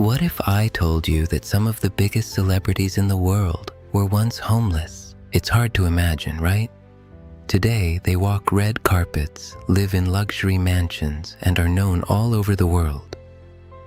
What if I told you that some of the biggest celebrities in the world were once homeless? It's hard to imagine, right? Today, they walk red carpets, live in luxury mansions, and are known all over the world.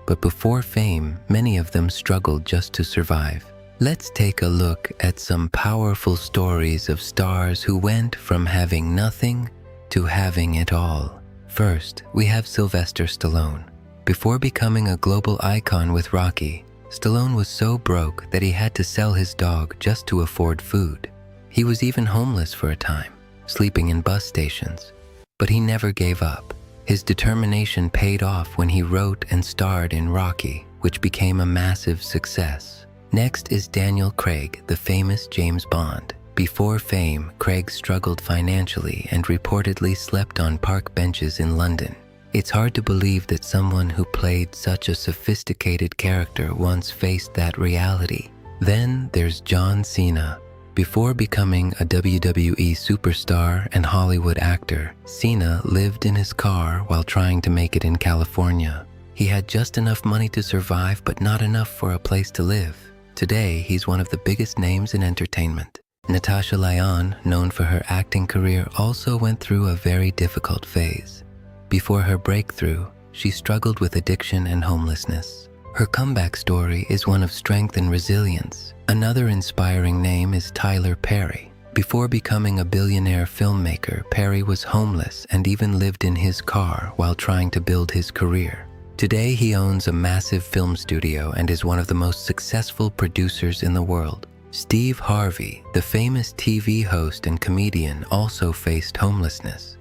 But before fame, many of them struggled just to survive. Let's take a look at some powerful stories of stars who went from having nothing to having it all. First, we have Sylvester Stallone. Before becoming a global icon with Rocky, Stallone was so broke that he had to sell his dog just to afford food. He was even homeless for a time, sleeping in bus stations. But he never gave up. His determination paid off when he wrote and starred in Rocky, which became a massive success. Next is Daniel Craig, the famous James Bond. Before fame, Craig struggled financially and reportedly slept on park benches in London. It's hard to believe that someone who played such a sophisticated character once faced that reality. Then there's John Cena. Before becoming a WWE superstar and Hollywood actor, Cena lived in his car while trying to make it in California. He had just enough money to survive, but not enough for a place to live. Today, he's one of the biggest names in entertainment. Natasha Lyonne, known for her acting career, also went through a very difficult phase. Before her breakthrough, she struggled with addiction and homelessness. Her comeback story is one of strength and resilience. Another inspiring name is Tyler Perry. Before becoming a billionaire filmmaker, Perry was homeless and even lived in his car while trying to build his career. Today, he owns a massive film studio and is one of the most successful producers in the world. Steve Harvey, the famous TV host and comedian, also faced homelessness.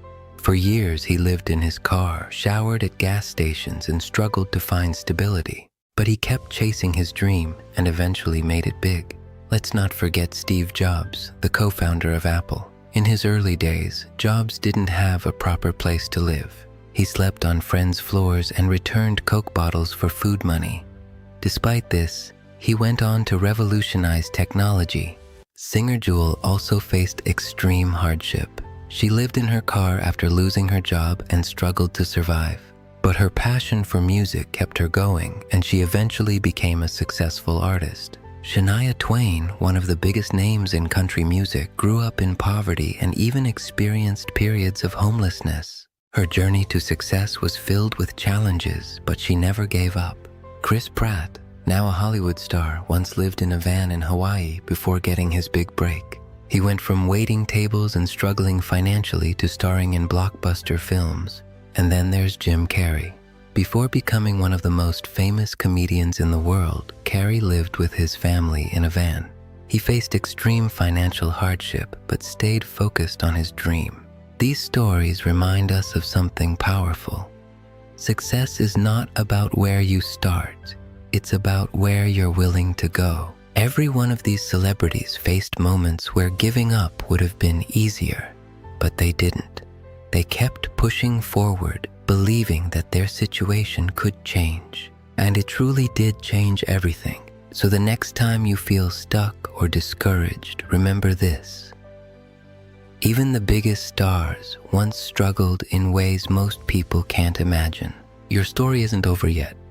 For years, he lived in his car, showered at gas stations, and struggled to find stability. But he kept chasing his dream and eventually made it big. Let's not forget Steve Jobs, the co-founder of Apple. In his early days, Jobs didn't have a proper place to live. He slept on friends' floors and returned Coke bottles for food money. Despite this, he went on to revolutionize technology. Singer Jewel also faced extreme hardship. She lived in her car after losing her job and struggled to survive. But her passion for music kept her going, and she eventually became a successful artist. Shania Twain, one of the biggest names in country music, grew up in poverty and even experienced periods of homelessness. Her journey to success was filled with challenges, but she never gave up. Chris Pratt, now a Hollywood star, once lived in a van in Hawaii before getting his big break. He went from waiting tables and struggling financially to starring in blockbuster films. And then there's Jim Carrey. Before becoming one of the most famous comedians in the world, Carrey lived with his family in a van. He faced extreme financial hardship, but stayed focused on his dream. These stories remind us of something powerful. Success is not about where you start. It's about where you're willing to go. Every one of these celebrities faced moments where giving up would have been easier, but they didn't. They kept pushing forward, believing that their situation could change. And it truly did change everything. So the next time you feel stuck or discouraged, remember this. Even the biggest stars once struggled in ways most people can't imagine. Your story isn't over yet.